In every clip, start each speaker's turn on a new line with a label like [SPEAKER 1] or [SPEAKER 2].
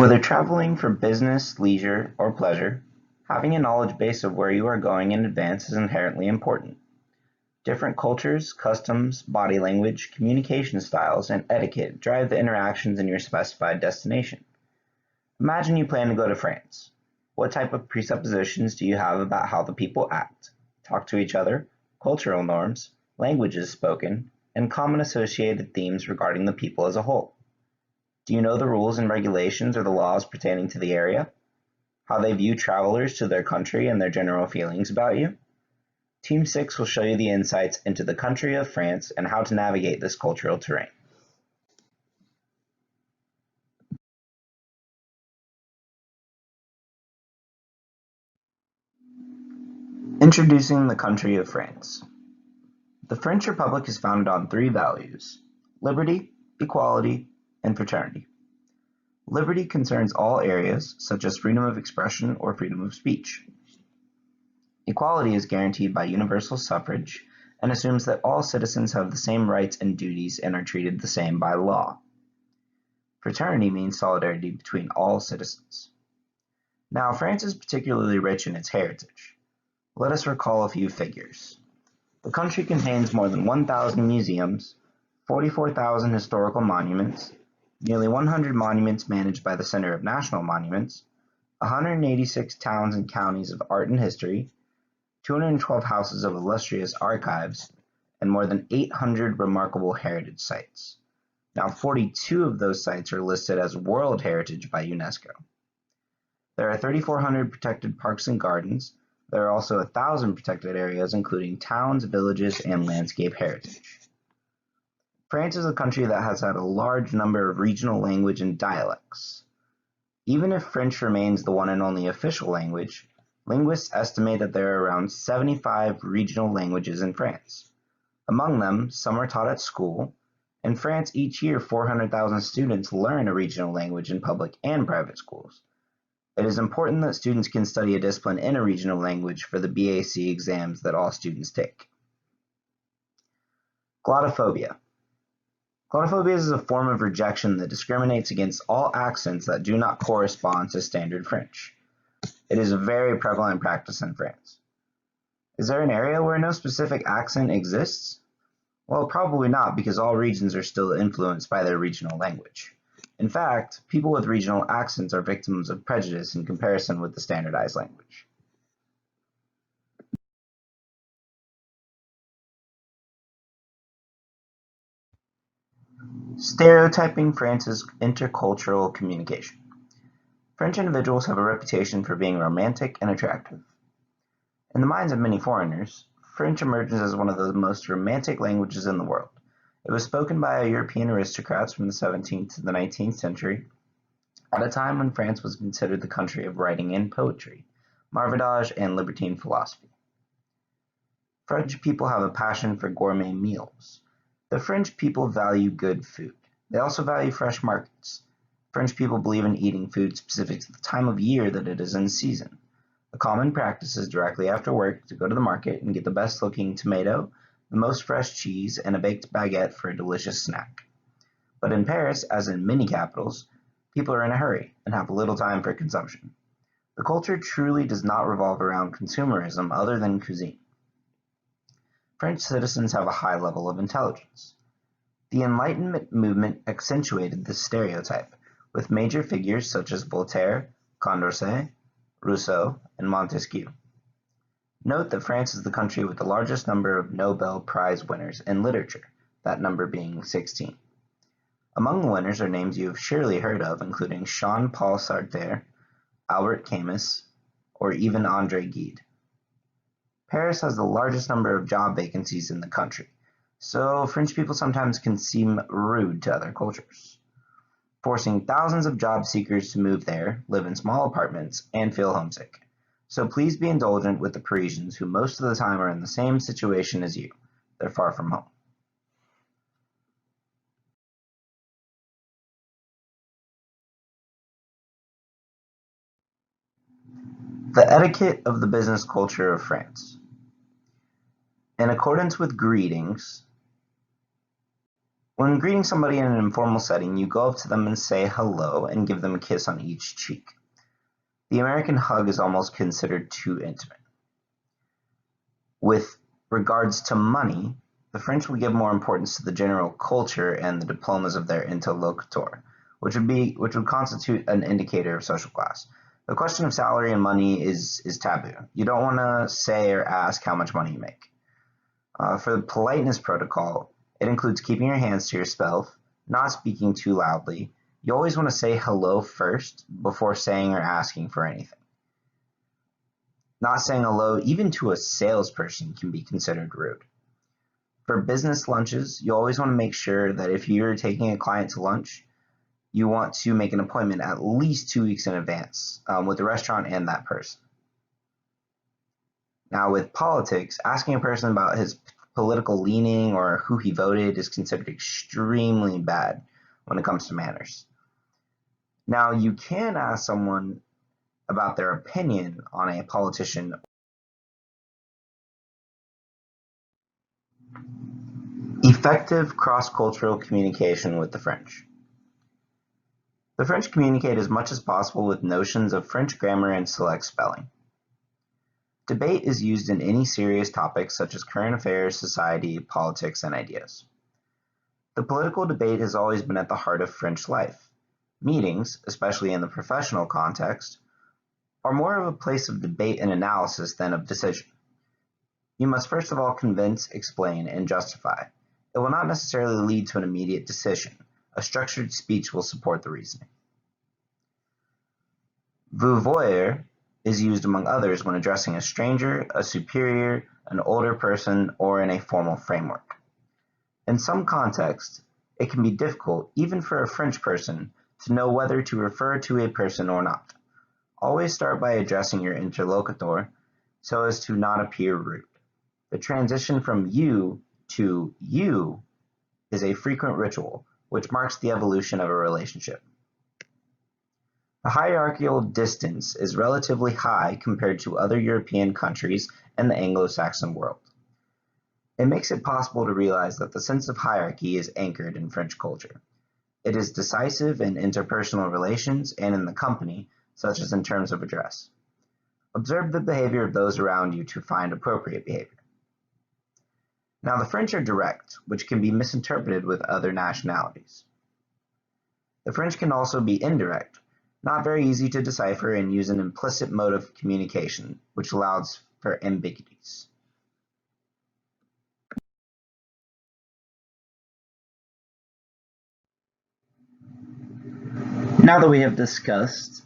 [SPEAKER 1] Whether traveling for business, leisure, or pleasure, having a knowledge base of where you are going in advance is inherently important. Different cultures, customs, body language, communication styles, and etiquette drive the interactions in your specified destination. Imagine you plan to go to France. What type of presuppositions do you have about how the people act, talk to each other, cultural norms, languages spoken, and common associated themes regarding the people as a whole? Do you know the rules and regulations or the laws pertaining to the area? How they view travelers to their country and their general feelings about you? Team 6 will show you the insights into the country of France and how to navigate this cultural terrain. Introducing the country of France. The French Republic is founded on three values: liberty, equality, and fraternity. Liberty concerns all areas, such as freedom of expression or freedom of speech. Equality is guaranteed by universal suffrage and assumes that all citizens have the same rights and duties and are treated the same by law. Fraternity means solidarity between all citizens. Now, France is particularly rich in its heritage. Let us recall a few figures. The country contains more than 1,000 museums, 44,000 historical monuments, nearly 100 monuments managed by the Center of National Monuments, 186 towns and counties of art and history, 212 houses of illustrious archives, and more than 800 remarkable heritage sites. Now, 42 of those sites are listed as World Heritage by UNESCO. There are 3,400 protected parks and gardens. There are also 1,000 protected areas, including towns, villages, and landscape heritage. France is a country that has had a large number of regional language and dialects. Even if French remains the one and only official language, linguists estimate that there are around 75 regional languages in France. Among them, some are taught at school. In France, each year 400,000 students learn a regional language in public and private schools. It is important that students can study a discipline in a regional language for the BAC exams that all students take. Glottophobia. Glottophobia is a form of rejection that discriminates against all accents that do not correspond to standard French. It is a very prevalent practice in France. Is there an area where no specific accent exists? Well, probably not, because all regions are still influenced by their regional language. In fact, people with regional accents are victims of prejudice in comparison with the standardized language. Stereotyping France's intercultural communication. French individuals have a reputation for being romantic and attractive. In the minds of many foreigners, French emerges as one of the most romantic languages in the world. It was spoken by European aristocrats from the 17th to the 19th century, at a time when France was considered the country of writing and poetry, marvadage, and libertine philosophy. French people have a passion for gourmet meals. The French people value good food. They also value fresh markets. French people believe in eating food specific to the time of year that it is in season. A common practice is directly after work to go to the market and get the best looking tomato, the most fresh cheese, and a baked baguette for a delicious snack. But in Paris, as in many capitals, people are in a hurry and have little time for consumption. The culture truly does not revolve around consumerism other than cuisine. French citizens have a high level of intelligence. The Enlightenment movement accentuated this stereotype, with major figures such as Voltaire, Condorcet, Rousseau, and Montesquieu. Note that France is the country with the largest number of Nobel Prize winners in literature, that number being 16. Among the winners are names you have surely heard of, including Jean-Paul Sartre, Albert Camus, or even André Gide. Paris has the largest number of job vacancies in the country, so French people sometimes can seem rude to other cultures, forcing thousands of job seekers to move there, live in small apartments, and feel homesick. So please be indulgent with the Parisians who most of the time are in the same situation as you. They're far from home. The etiquette of the business culture of France. In accordance with greetings, When greeting somebody in an informal setting, you go up to them and say hello and give them a kiss on each cheek. The American hug is almost considered too intimate. With regards to money, the French would give more importance to the general culture and the diplomas of their interlocutor, which would constitute an indicator of social class. The question of salary and money is taboo. You don't want to say or ask how much money you make. For the politeness protocol, it includes keeping your hands to yourself, not speaking too loudly. You always want to say hello first before saying or asking for anything. Not saying hello even to a salesperson can be considered rude. For business lunches, you always want to make sure that if you're taking a client to lunch, you want to make an appointment at least 2 weeks in advance with the restaurant and that person. Now, with politics, asking a person about his political leaning or who he voted is considered extremely bad when it comes to manners. Now, you can ask someone about their opinion on a politician. Effective cross-cultural communication with the French. The French communicate as much as possible with notions of French grammar and select spelling. Debate is used in any serious topics such as current affairs, society, politics, and ideas. The political debate has always been at the heart of French life. Meetings, especially in the professional context, are more of a place of debate and analysis than of decision. You must first of all convince, explain, and justify. It will not necessarily lead to an immediate decision. A structured speech will support the reasoning. Vous voyez is used among others when addressing a stranger, a superior, an older person, or in a formal framework. In some contexts, it can be difficult, even for a French person, to know whether to refer to a person or not. Always start by addressing your interlocutor so as to not appear rude. The transition from you to you is a frequent ritual, which marks the evolution of a relationship. The hierarchical distance is relatively high compared to other European countries and the Anglo-Saxon world. It makes it possible to realize that the sense of hierarchy is anchored in French culture. It is decisive in interpersonal relations and in the company, such as in terms of address. Observe the behavior of those around you to find appropriate behavior. Now, the French are direct, which can be misinterpreted with other nationalities. The French can also be indirect, not very easy to decipher, and use an implicit mode of communication, which allows for ambiguities. Now that we have discussed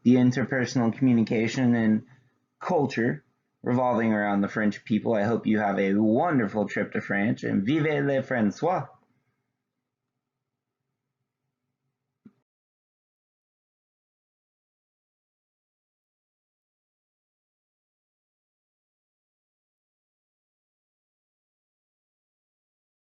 [SPEAKER 1] the interpersonal communication and culture revolving around the French people, I hope you have a wonderful trip to France, and vive les François!